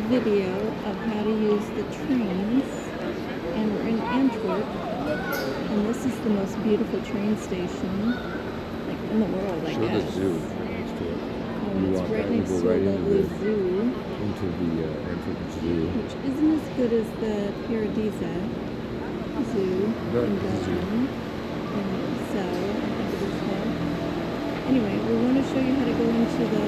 video of how to use the trains, and we're in Antwerp, and this is the most beautiful train station, like in the world, I Show guess. the zoo next to it. And You it's walk right out, you next go to a right lovely into zoo, the Antwerp Zoo. which isn't as good as the Paradisa Zoo But in it's a zoo. Belgium. And so, I think it is there. Anyway, we want to show you how to go into the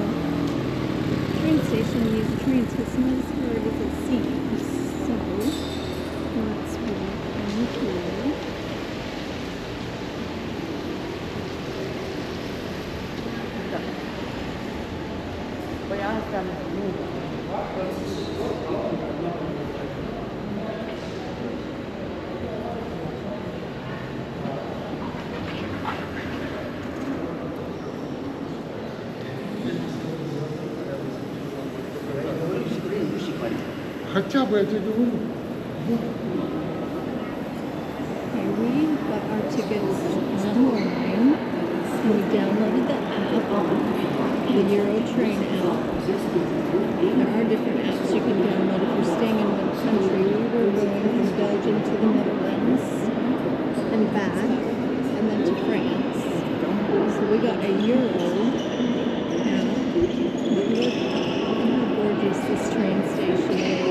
train station and use the trains, because it's not as hard as it seems. So, let's walk in here. хотя бы я тебе говорю. Okay, we got our tickets online, and we downloaded the app, the Euro Train app. There are different apps you can download if you're staying in one country. We were going from Belgium to the Netherlands and back, and then to France. So we got a Euro app. Look how gorgeous this train station is.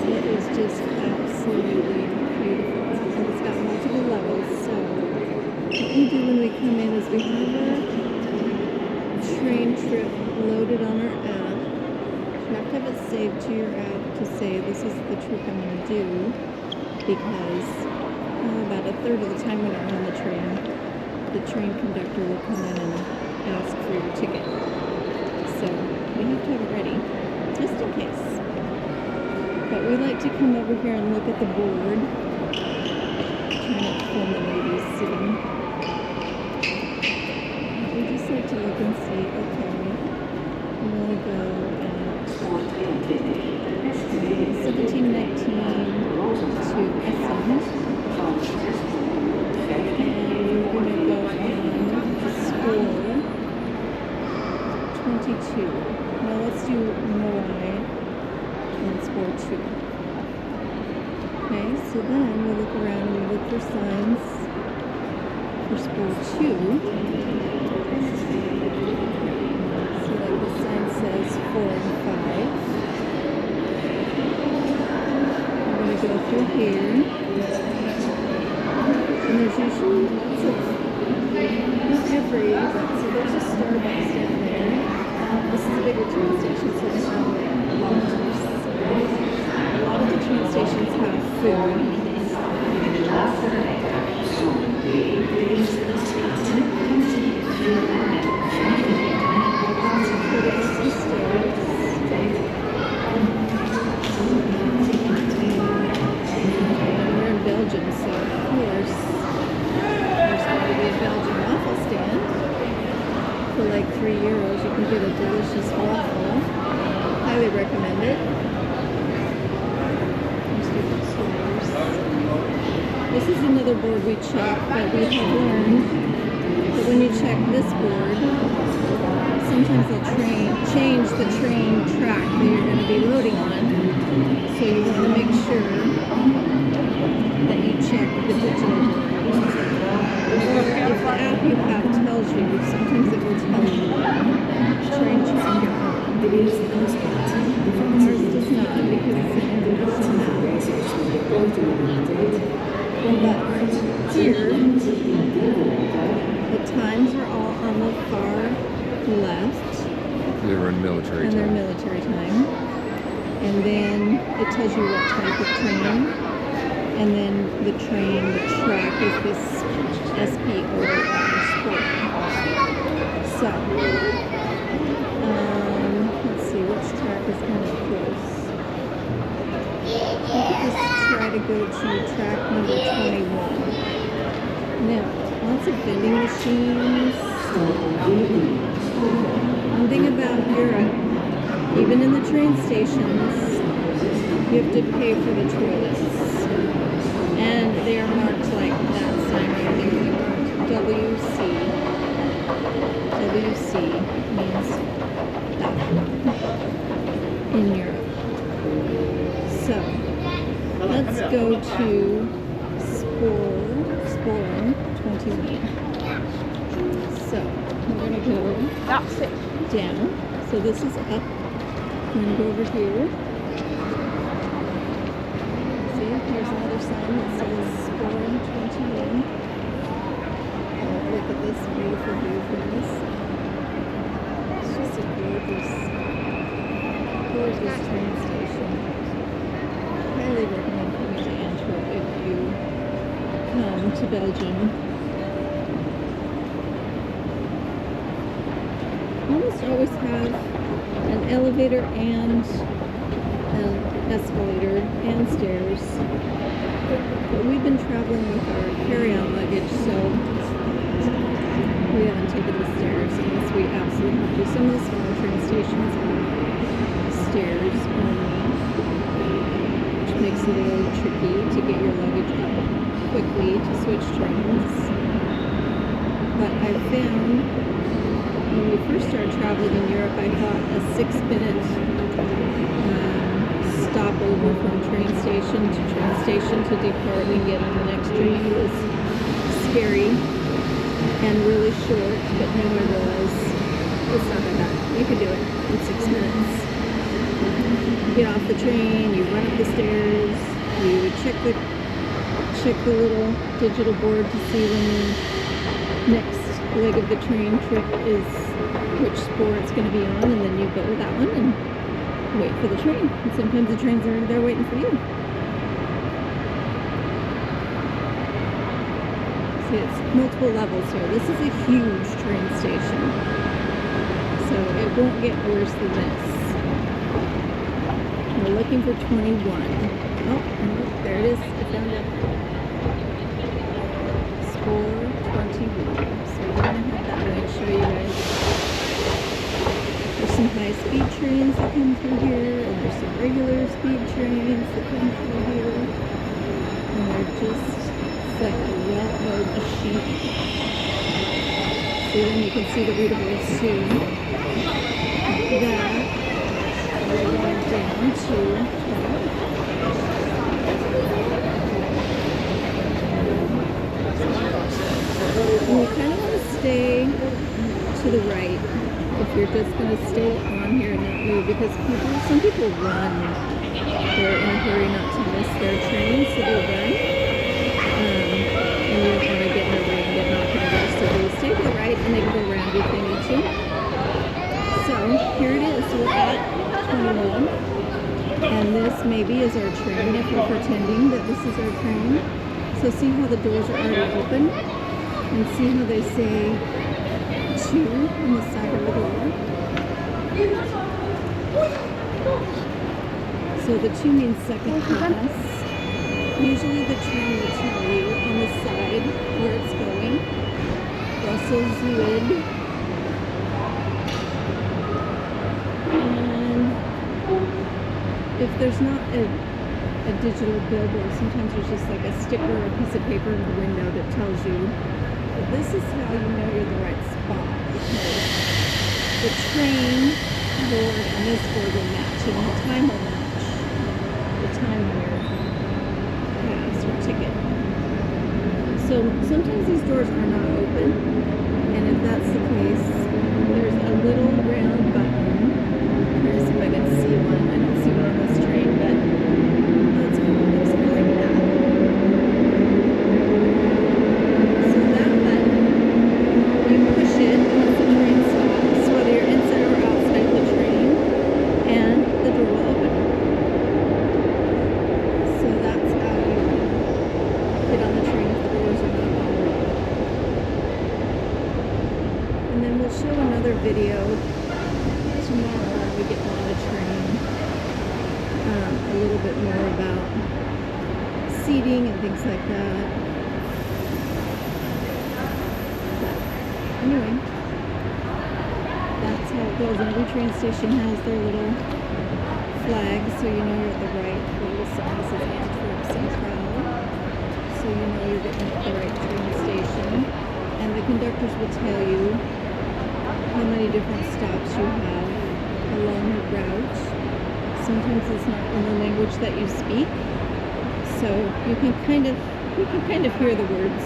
It is just absolutely beautiful. And it's got multiple levels, so what we do when we come in is we have our train trip loaded on our app. You have to have it saved to your app to say this is the trip I'm going to do, because about a third of the time when you're on the train conductor will come in and ask for your ticket. So we have to have it ready, just in case. But we like to come over here and look at the board. Try not to film the ladies sitting. We just like to look and see, okay, we want to go at 1719 to Essen. And we're going to go on Spoor 22. Now let's do Moai on Spoor 2. Okay, so then we look around and we look for signs for Spoor 2. So like the sign says 4 and 5. I'm going to go through here. And there's usually lots of, not every, but so there's a Starbucks down there. This is a bigger train station, so they have lots. A lot of the train stations have food. We're in Belgium, so of course there's going to be a Belgian waffle stand. For like €3, you can get a delicious waffle. Highly recommend it. There's different stores. This is another board we check, but we have learned that when you check this board, sometimes they'll change the train track that you're going to be loading on. So you want to make sure that you check the digital board. Or if the app you have tells you, sometimes it will tell you what train track you're on. Ours does not, because it's an international map. But here, the times are all on the far left. They run military And they're time. military time. And then it tells you what type of train. And then the track is this SPO Sport. So, let's see, which track is kind of close. Let's try to go to track number 21. Now, lots of vending machines. One thing about Europe, even in the train stations, you have to pay for the toilets. And they are marked like that sign right there, WC. WC means platform in Europe. So let's go to Sporum 21. So we're gonna go That's it. down. So this is up. I'm gonna go over here. See, here's another sign that says Sporum 21. Oh, look at this beautiful view from this. It's just a gorgeous, gorgeous train station. Highly recommend coming to Antwerp if you come to Belgium. Almost always have an elevator and an escalator and stairs. But we've been traveling with our carry-on luggage, so we haven't taken the stairs unless we absolutely have to. Some of the smaller train stations have stairs only, which makes it a little tricky to get your luggage up quickly to switch trains. But I found when we first started traveling in Europe, I thought a 6-minute stopover from train station to depart and get on the next train was scary and really short, but now I realize it's not that bad. You can do it in 6 minutes. You get off the train, you run up the stairs, you check the little digital board to see when the next leg of the train trip is, which spore it's going to be on, and then you go to that one and wait for the train. And sometimes the trains are there waiting for you. See, it's multiple levels here. This is a huge train station, so it won't get worse than this. We're looking for 21. Oh, there it is. I found it. Spore 21. So we're going to head that way and show you guys. There's some high-speed trains that come through here, and there's some regular speed trains that come through here. And they're just, it's like a well-oiled machine. See, then you can see the readables too. After that, we're going down to 12. And you kind of want to stay to the right if you're just going to stay on here and not move, because some people run. They're in a hurry not to miss their train, so they'll run. And you don't want to get in their way and get knocked over. So they stay to the right and they can go around if they need to. So here it is. We're at 21. And this maybe is our train if we're pretending that this is our train. So see how the doors are already open? And see how they say 2 on the side of the door. So the 2 means second class. Usually the train will tell you on the side where it's going. Brussels Lid. And if there's not a digital billboard, sometimes there's just like a sticker or a piece of paper in the window that tells you. But this is how you know you're the right spot, because the train board and this board will match, and the time will match the time on your pass or ticket. So sometimes these doors are not open, and if that's the case, there's a little round button. Here's if I can see one. I don't see one on this train, but that's cool. It looks like that. So that button, you push it once the train stops, whether you're inside or outside the train, and the door will open. So that's how you get on the train if the doors are not already open. And then we'll show another video tomorrow when we get on the train, a little bit more about seating and things like that. But anyway, that's how it goes. And every train station has their little flag, so you know you're at the right. The little sign that says Antwerp Centraal, so you know you're getting at the right train station. And the conductors will tell you how many different stops you have along the route. Sometimes it's not in the language that you speak, so you can kind of hear the words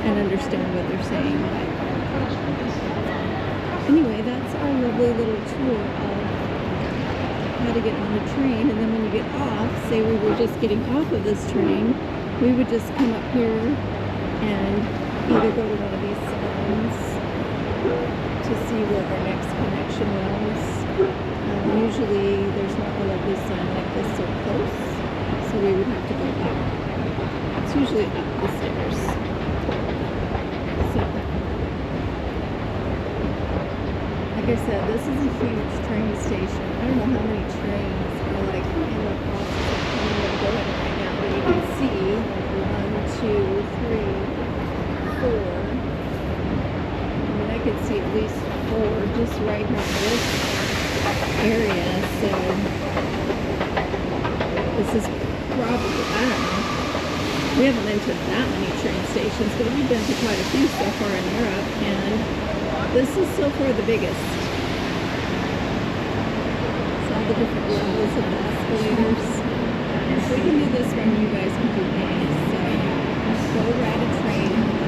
and understand what they're saying. Anyway, that's our lovely little tour of how to get on a train. And then when you get off, say we were just getting off of this train, we would just come up here and either go to one of these signs to see where our next connection was. Usually there's not a lovely sign like this so close, so we would have to go up. It's usually up the stairs. So, like I said, this is a huge train station. I don't know how many trains are like in the process of coming and going right now, but you can see 1, 2, 3, 4. I mean, I could see at least 4 just right now in this area. So this is probably, I don't know. We haven't been to that many train stations, but we've been to quite a few so far in Europe, and this is so far the biggest. It's all the different levels of the escalators. If we can do this one, you guys can do A. So go ride a train.